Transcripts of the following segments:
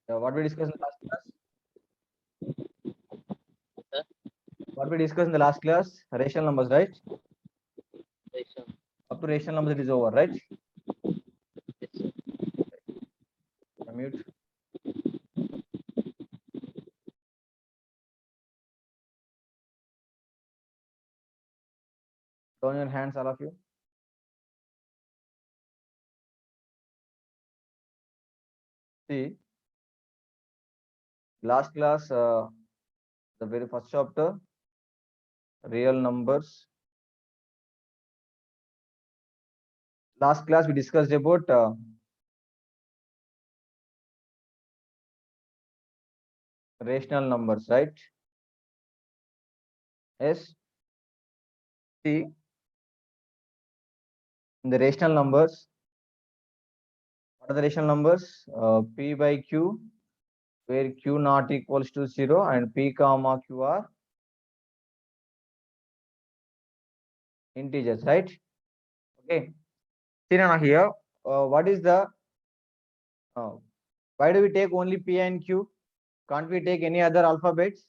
What we discussed in the last class? Sir, What we discussed in the last class? Rational numbers, right? yes, sir. Up to rational numbers, it is over, right? Yes, sir. Mute. Down your hands, all of you. See, last class, the very first chapter, real numbers. Last class, we discussed about rational numbers, right? Yes. See, in the rational numbers, what are the rational numbers? P by Q, where Q not equals to 0 and P comma Q are integers, right? Okay. See now here, what is the, uh, why do we take only P and Q? Can't we take any other alphabets?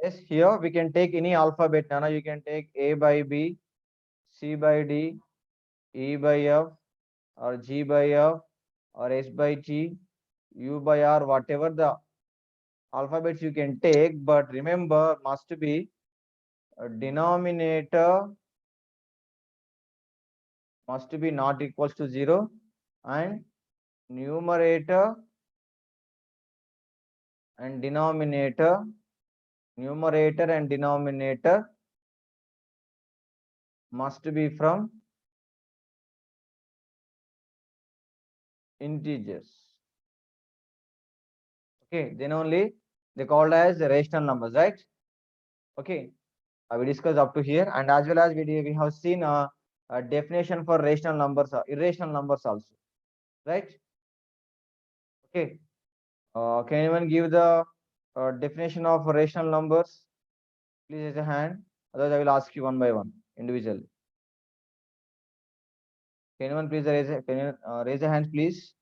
Yes, here we can take any alphabet. Nana, you can take A by B, C by D, E by F, or G by F, or S by T, U by R, whatever the alphabets you can take, but remember, must be a denominator must be not equals to 0 and numerator and denominator must be from integers. Okay, then only they called as the rational numbers, right? Okay, we discussed up to here, and as well as we have seen a definition for rational numbers, irrational numbers also, right? Okay, can anyone give the definition of rational numbers? Please raise a hand. Otherwise, I will ask you one by one individually. Can anyone please can you raise a hand, please?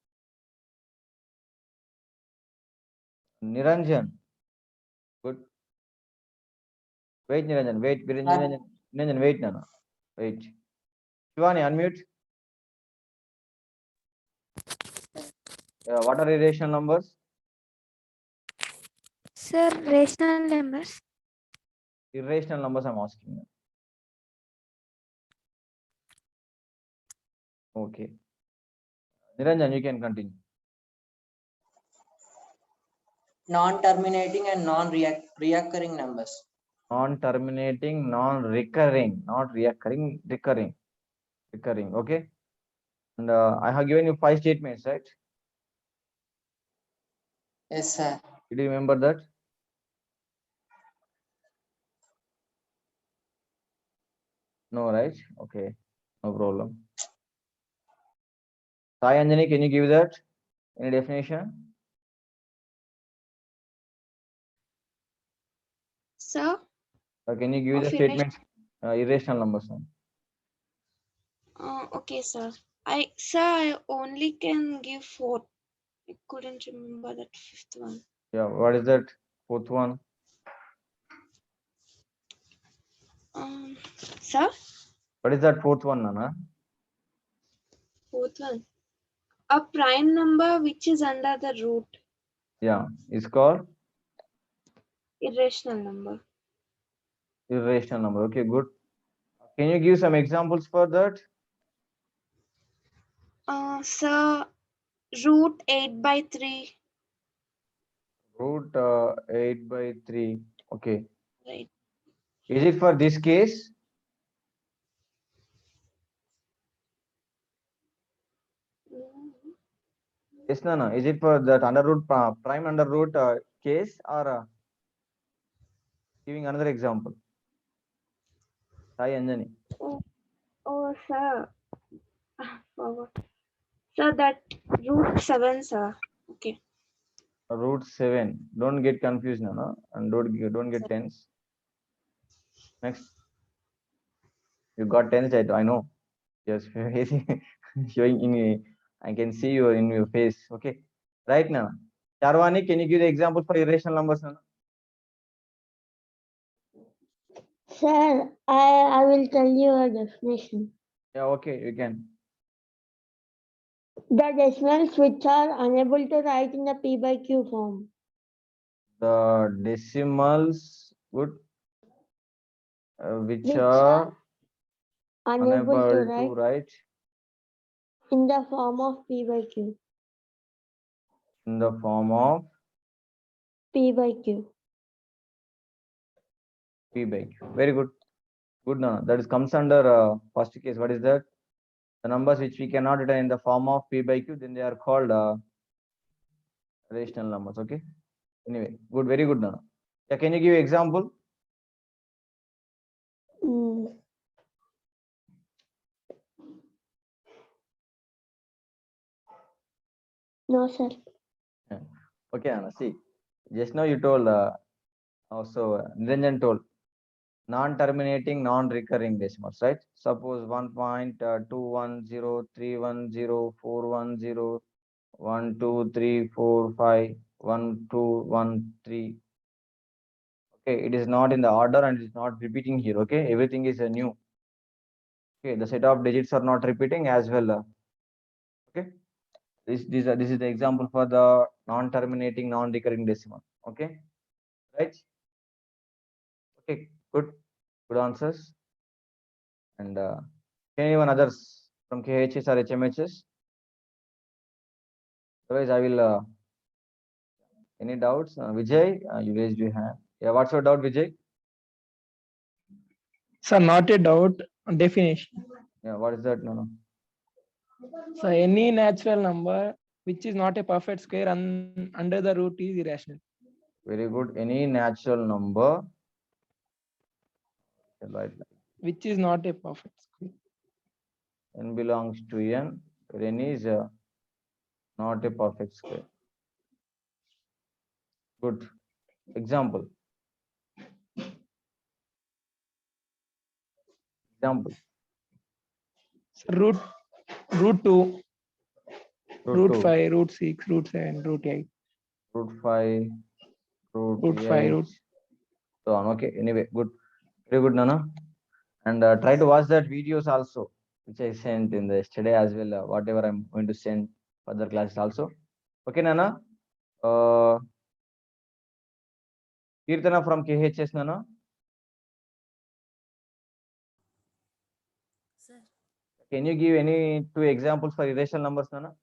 Niranjan. Good. Wait, Niranjan. Wait, Niranjan. Niranjan, wait, Nana. Wait. Shivani, unmute. What are irrational numbers? Sir, rational numbers. Irrational numbers, I'm asking you. Okay. Niranjan, you can continue. Non-terminating and non-reoccurring numbers. Non-terminating, non-recurring, not reoccurring, recurring. Okay. And I have given you 5 statements, right? Yes, sir. Did you remember that? No, right? Okay. No problem. Sai Anjani, can you give that any definition? Sir, Can you give of the statements? Irrational numbers. okay, sir. I only can give 4. I couldn't remember that 5th one. Yeah, what is that fourth one? Sir, What is that fourth one, Nana? 4th one. A prime number which is under the root. Yeah, it's called Irrational number. irrational number. Okay, good. Can you give some examples for that? Sir, root 8 by 3. Root 8 by 3. Okay. Right. Is it for this case? Yes, Nana. Is it for that under root prime under root case or giving another example? Sai Anjani. Oh, sir. Forgot. Sir, that root 7, sir. Okay. Root 7. Don't get confused, Nana, and don't get tense. Next. You got tense, I know. Yes, showing in I can see you in your face. Okay. Right, Nana? Charvani, can you give the example for irrational numbers, Nana? Sir, I will tell you a definition. Yeah, okay, you can. The decimals which are unable to write in the P by Q form. The decimals, good, which Which are are unable unable to to write write in the form of P by Q. in the form of P by Q. P by Q. Very good. Good, Nana. That is comes under first case. What is that? The numbers which we cannot write in the form of P by Q, then they are called rational numbers. Okay. Anyway, good, very good, Nana. Yeah, can you give example? Mm. No, sir. Okay, Nana. See, just now you told also Niranjan told non-terminating, non-recurring decimals, right? Suppose 1.210310410 1 2 3 4 5 1 2 1 3. Okay, it is not in the order and it is not repeating here. Okay, everything is new. Okay, the set of digits are not repeating as well. Okay, this is the example for the non-terminating, non-recurring decimal. Okay, right? Okay, good answers. And can anyone others from KHS or HMHS? Otherwise, I will. Any doubts? Vijay, you raised your hand. Yeah, what's your doubt, Vijay? Sir, not a doubt. Definition. Yeah, what is that? No. So any natural number which is not a perfect square under the root is irrational. Very good. Any natural number. Right. Which is not a perfect square. N belongs to N. Where N is not a perfect square. Good. Example. Example. So root 2, root 2. 5, root 6, root 7, root 8. Root 5. Root Root 5, 8. root. So on. Okay. Anyway, good. Very good, Nana. And try to watch that videos also, which I sent in the yesterday as well. Whatever I'm going to send further classes also. Okay, Nana. Kirtana from KHS, Nana. Sir, Can you give any 2 examples for irrational numbers, Nana?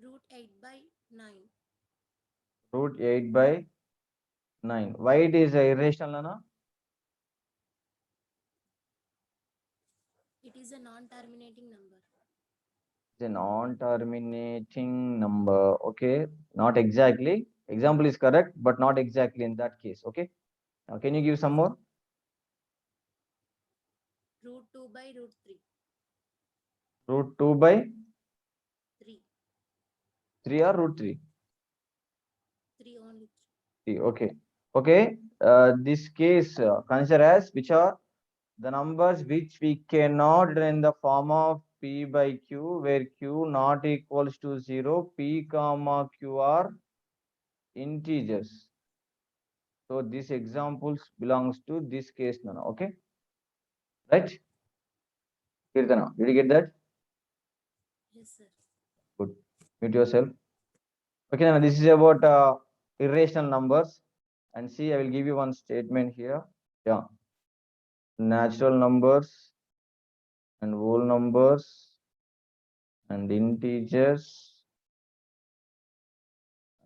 root 8 by 9. Root 8 by 9. Why it is irrational, Nana? It is a non-terminating number. It's a non-terminating number. Okay, not exactly. Example is correct, but not exactly in that case. Okay. Now, can you give some more? Root 2 by root 3. Root 2 by 3. 3 or root 3? 3 only. 3. Okay. Okay. This case consider as which are the numbers which we cannot write in the form of P by Q, where Q not equals to 0, P comma Q are integers. So these examples belongs to this case now. Okay. Right? Kirtana, did you get that? Yes, sir. Good. Mute yourself. Okay, now this is about irrational numbers. And see, I will give you one statement here. Yeah. Natural numbers and whole numbers and integers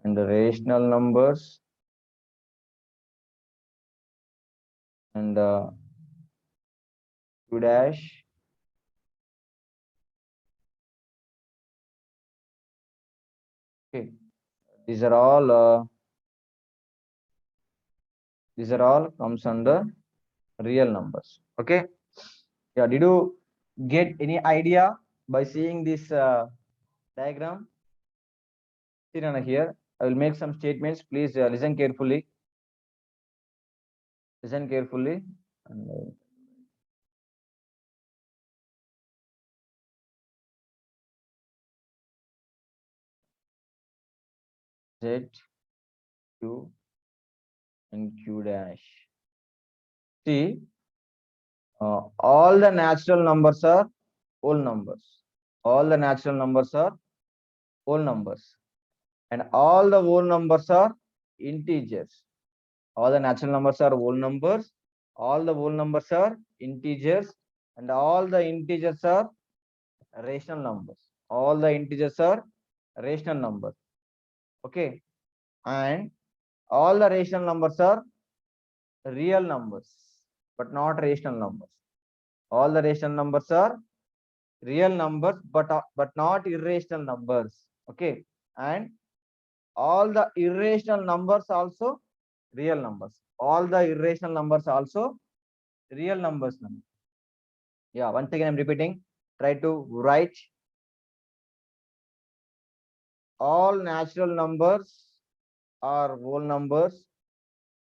and the rational numbers and Q dash. Okay. These are all comes under real numbers. Okay. Yeah. Did you get any idea by seeing this diagram? See, Nana, here I will make some statements. Please listen carefully. Listen carefully. And, Z, Q, and Q dash. See, all the natural numbers are whole numbers. All the natural numbers are whole numbers. And all the whole numbers are integers. All the natural numbers are whole numbers. All the whole numbers are integers. And all the integers are rational numbers. All the integers are rational numbers. Okay. And all the rational numbers are real numbers, but not rational numbers. All the rational numbers are real numbers, but not irrational numbers. Okay. And all the irrational numbers also real numbers. All the irrational numbers also real numbers. Yeah, once again I'm repeating. Try to write all natural numbers are whole numbers.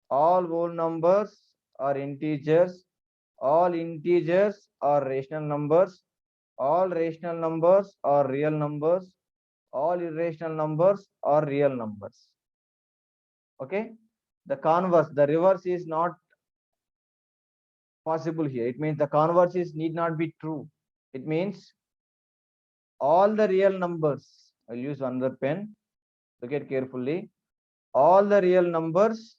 All whole numbers are integers. All integers are rational numbers. All rational numbers are real numbers. All irrational numbers are real numbers. Okay. The converse, the reverse is not possible here. It means the converse is need not be true. It means all the real numbers. I'll use another pen. Look at carefully. All the real numbers.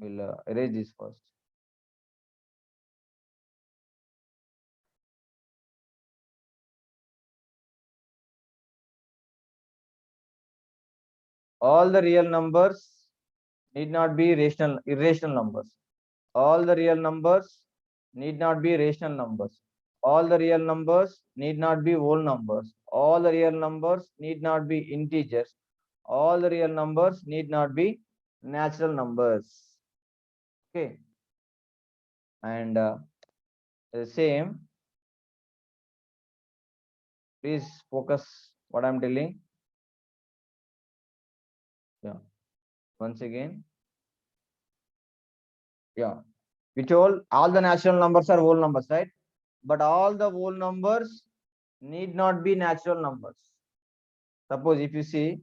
We'll erase this first. All the real numbers need not be irrational numbers. All the real numbers need not be rational numbers. All the real numbers need not be whole numbers. All the real numbers need not be integers. All the real numbers need not be natural numbers. Okay. And the same, please focus what I'm telling. Yeah. Once again. Yeah. We told all the natural numbers are whole numbers, right? But all the whole numbers need not be natural numbers. Suppose if you see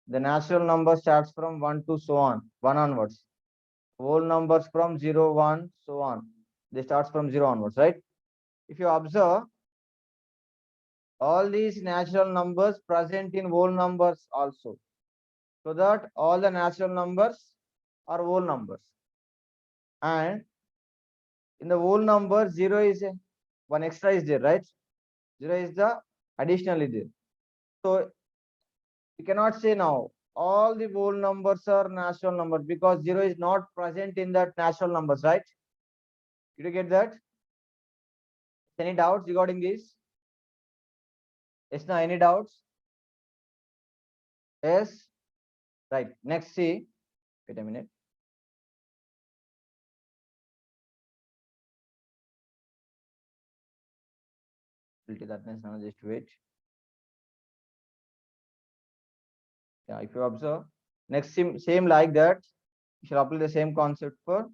the natural number starts from 1 to so on, 1 onwards. Whole numbers from 0, 1, so on. They starts from 0 onwards, right? If you observe, all these natural numbers present in whole numbers also. So that all the natural numbers are whole numbers. And in the whole number, 0 is one extra is there, right? 0 is the additionally there. So you cannot say now all the whole numbers are natural numbers because 0 is not present in that natural numbers, right? Did you get that? Any doubts regarding this? Yes, now any doubts? Yes. Right. Next, see. Wait a minute. Will take that next now. Just wait. Yeah. If you observe, next same like that. You shall apply the same concept for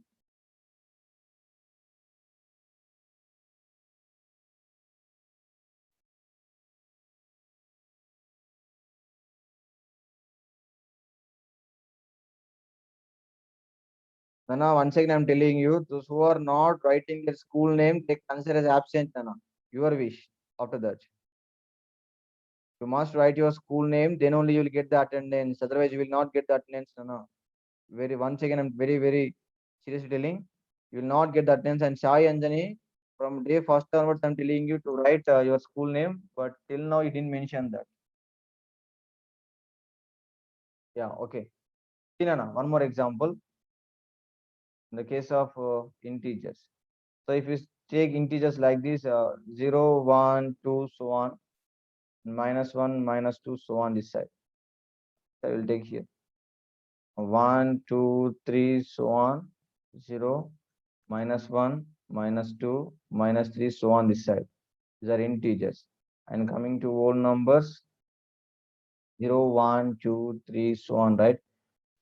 Nana. Once again, I'm telling you, those who are not writing their school name, take consider as absent, Nana. Your wish. After that, you must write your school name. Then only you will get the attendance. Otherwise, you will not get the attendance, Nana. Very once again, I'm very seriously telling. You will not get the attendance. And Sai Anjani, from day first onwards, I'm telling you to write your school name. But till now, you didn't mention that. Yeah. Okay. See, Nana. One more example. In the case of integers. So if you take integers like this, 0, 1, 2, so on, -1, -2, so on this side. I will take here 1, 2, 3, so on, 0, -1, -2, -3, so on this side. These are integers. And coming to whole numbers, 0, 1, 2, 3, so on, right?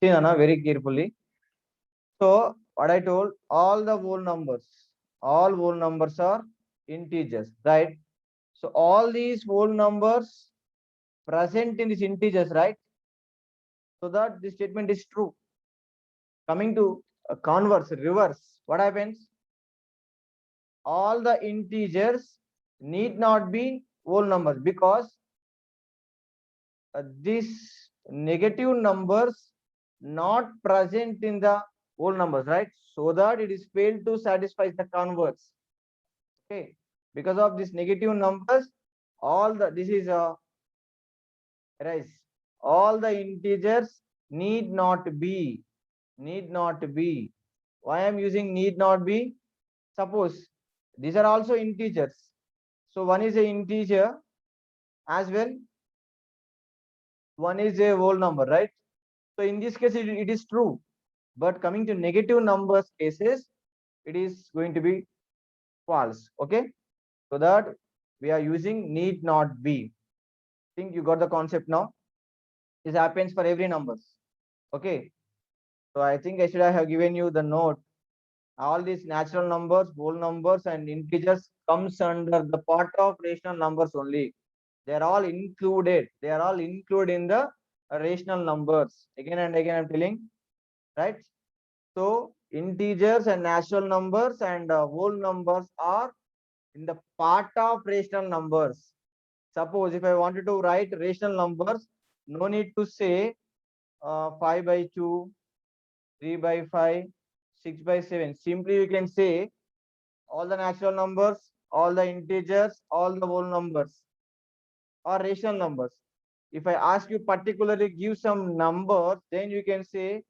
See, Nana, very carefully. So what I told, all whole numbers are integers, right? So all these whole numbers present in these integers, right? so that this statement is true. Coming to converse, reverse, what happens? All the integers need not be whole numbers, because these negative numbers not present in the whole numbers, right? So that it is failed to satisfy the converse. Okay, because of these negative numbers, all the this is erase. All the integers need not be, need not be. Why I am using need not be? Suppose these are also integers. So one is a integer as well. One is a whole number, right? So in this case, it is true. But coming to negative numbers cases, it is going to be false. Okay. So that we are using need not be. Think you got the concept now. This happens for every numbers. Okay. So I think I should have given you the note. All these natural numbers, whole numbers, and integers comes under the part of rational numbers only. They are all included. They are all included in the rational numbers. Again and again, I'm telling, right? So integers and natural numbers and whole numbers are in the part of rational numbers. Suppose if I wanted to write rational numbers, no need to say 5 by 2, 3 by 5, 6 by 7. Simply you can say all the natural numbers, all the integers, all the whole numbers are rational numbers. If I ask you particularly give some numbers, then you can say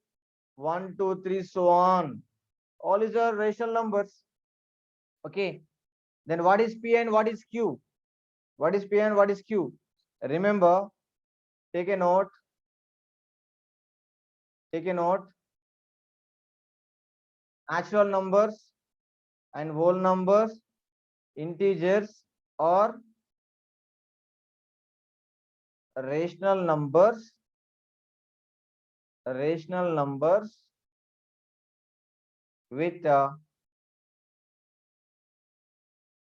1, 2, 3, so on. All is are rational numbers. Okay. Then what is P and what is Q? What is P and what is Q? Remember, take a note. Take a note. Natural numbers and whole numbers, integers or rational numbers, with a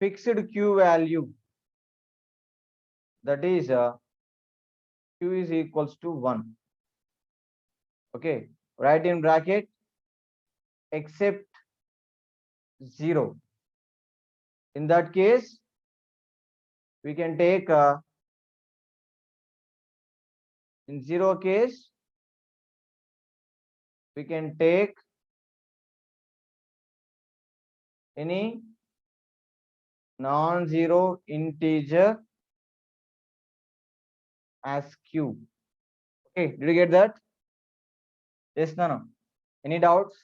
fixed Q value. That is Q is equals to 1. Okay, write in bracket except 0. In that case, we can take in 0 case, we can take any non-zero integer as Q. Okay, did you get that? Yes, no. Any doubts?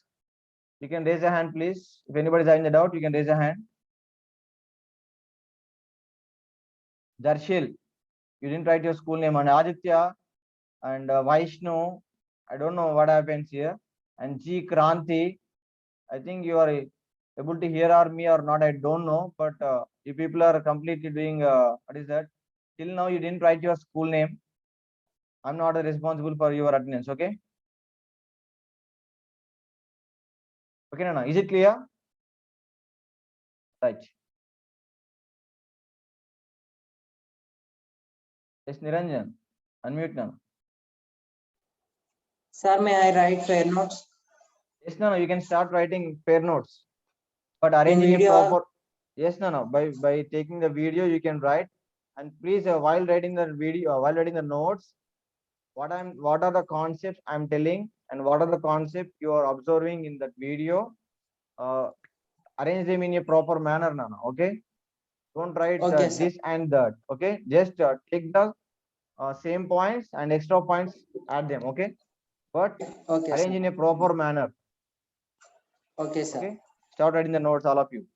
You can raise a hand, please. If anybody is having the doubt, you can raise a hand. Darshil, you didn't write your school name. And Aditya and Vaishnu, I don't know what happens here. And G Kranti, I think you are able to hear or me or not, I don't know. But you people are completely doing, what is that? Till now, you didn't write your school name. I'm not responsible for your attendance, okay? Okay, Nana, is it clear? Right. Yes, Niranjan, unmute now. Sir, may I write fair notes? Yes, no, you can start writing fair notes, but arranging a video proper. Yes, no. By taking the video, you can write, and please, while writing the video, while writing the notes, what are the concepts I'm telling, and what are the concepts you are observing in that video? Arrange them in a proper manner, Nana. Okay. Don't write Okay, sir. this and that. Okay. Just take the same points and extra points, add them. Okay. But Okay, arrange sir. in a proper manner. Okay, sir. Okay. Start writing the notes, all of you,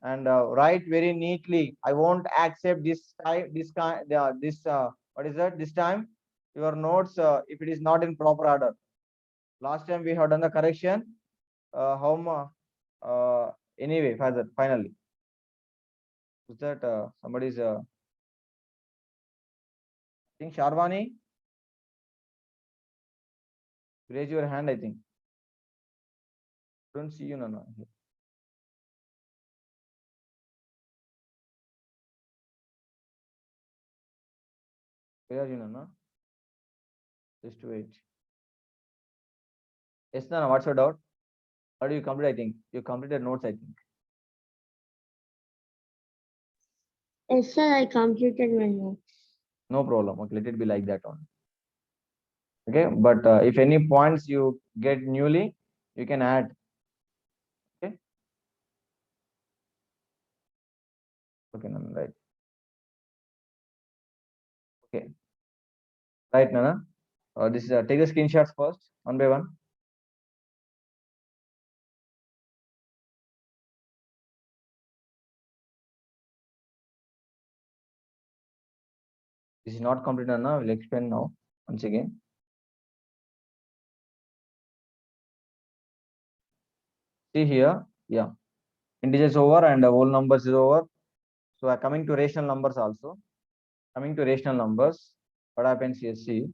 and write very neatly. I won't accept this time, this kind, this what is that? This time, your notes, if it is not in proper order. Last time we have done the correction. How much? Anyway, further, finally, is that somebody's? I think Sharvani, raise your hand. I think. Don't see you, no. Where are you, Nana? Just wait. Yes, Nana, what's your doubt? How do you complete? I think you completed notes, I think. Yes, sir, I completed my notes. No problem. Okay, let it be like that one. Okay, but if any points you get newly, you can add. Okay. Okay, Nana, right. Okay. Right, Nana. This is take the screenshots first, one by one. This is not complete, Nana. We'll explain now once again. See here, yeah. Integers over and whole numbers is over. So coming to rational numbers also. Coming to rational numbers, what happens here? See,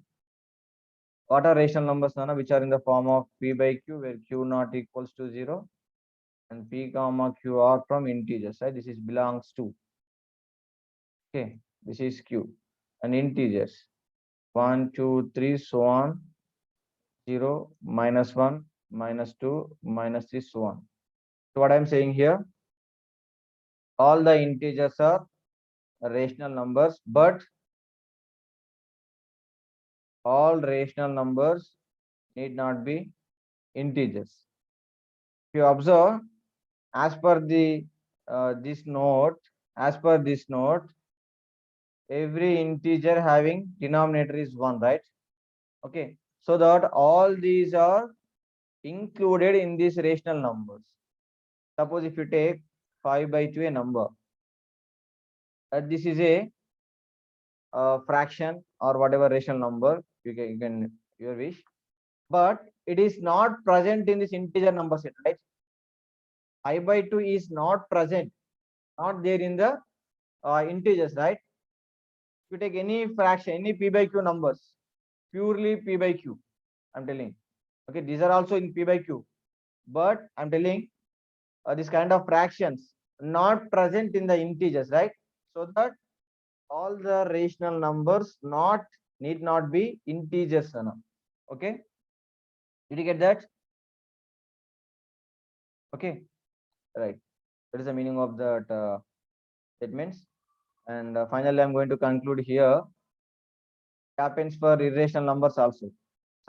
what are rational numbers, Nana, which are in the form of p by q, where q not equals to 0, and p comma q are from integers, right? This is belongs to. Okay, this is q, and integers 1, 2, 3, so on, 0, -1, -2, -3, so on. So what I'm saying here, all the integers are rational numbers, but all rational numbers need not be integers. If you observe, as per the this note, as per this note, every integer having denominator is 1, right? Okay, so that all these are included in these rational numbers. Suppose if you take 5 by 2 a number, this is a fraction or whatever rational number you can your wish, but it is not present in this integer number set, right? 5 by 2 is not present, not there in the integers, right? If you take any fraction, any p by q numbers, purely p by q, I'm telling. Okay, these are also in p by q, but I'm telling this kind of fractions not present in the integers, right? So that all the rational numbers need not be integers, Nana. Okay, did you get that? Okay, right. That is the meaning of that statements. And finally, I'm going to conclude here. It happens for irrational numbers also.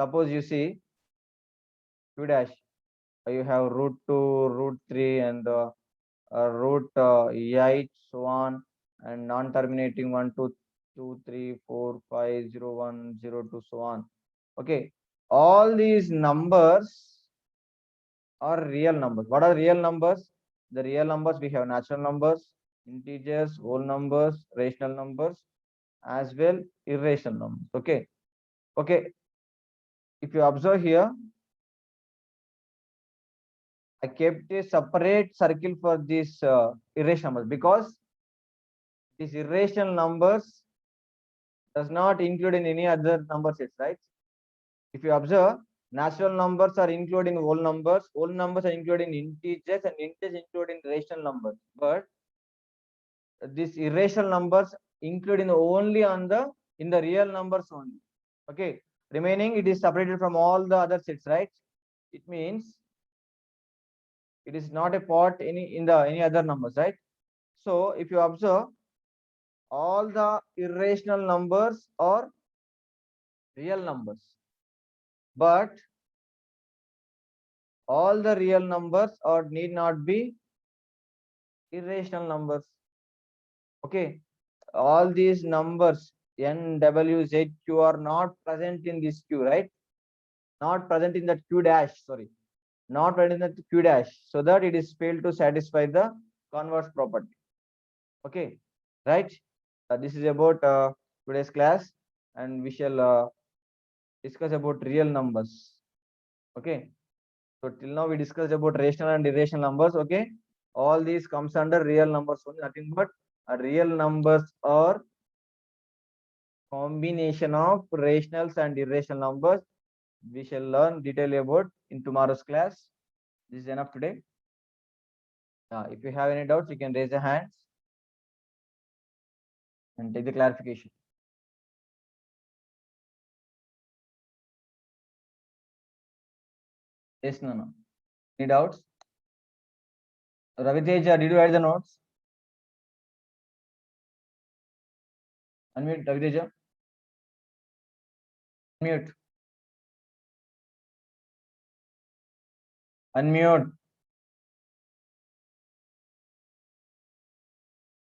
Suppose you see q dash, you have root 2, root 3, and root 8, so on, and non-terminating 1, 2, 2, 3, 4, 5, 0, 1, 0, 2, so on. Okay, all these numbers are real numbers. What are real numbers? The real numbers, we have natural numbers, integers, whole numbers, rational numbers, as well irrational numbers. Okay, okay. If you observe here, I kept a separate circle for these irrational numbers because these irrational numbers does not include in any other number sets, right? If you observe, natural numbers are included in whole numbers are included in integers, and integers included in rational numbers. But these irrational numbers include only in the real numbers only. Okay, remaining it is separated from all the other sets, right? It means it is not a part any other numbers, right? So if you observe, all the irrational numbers are real numbers, but all the real numbers or need not be irrational numbers. Okay, all these numbers n, w, z, q are not present in this q, right? Not present in that q dash, sorry, not present in that q dash, so that it is failed to satisfy the converse property. Okay, right? This is about today's class, and we shall discuss about real numbers. Okay, so till now we discussed about rational and irrational numbers. Okay, all these comes under real numbers only, nothing but real numbers are combination of rationals and irrational numbers. We shall learn detail about in tomorrow's class. This is enough today. If you have any doubts, you can raise your hands and take the clarification. Yes, no, no. Any doubts? Raviteja, did you write the notes? Unmute, Raviteja. Unmute. Unmute.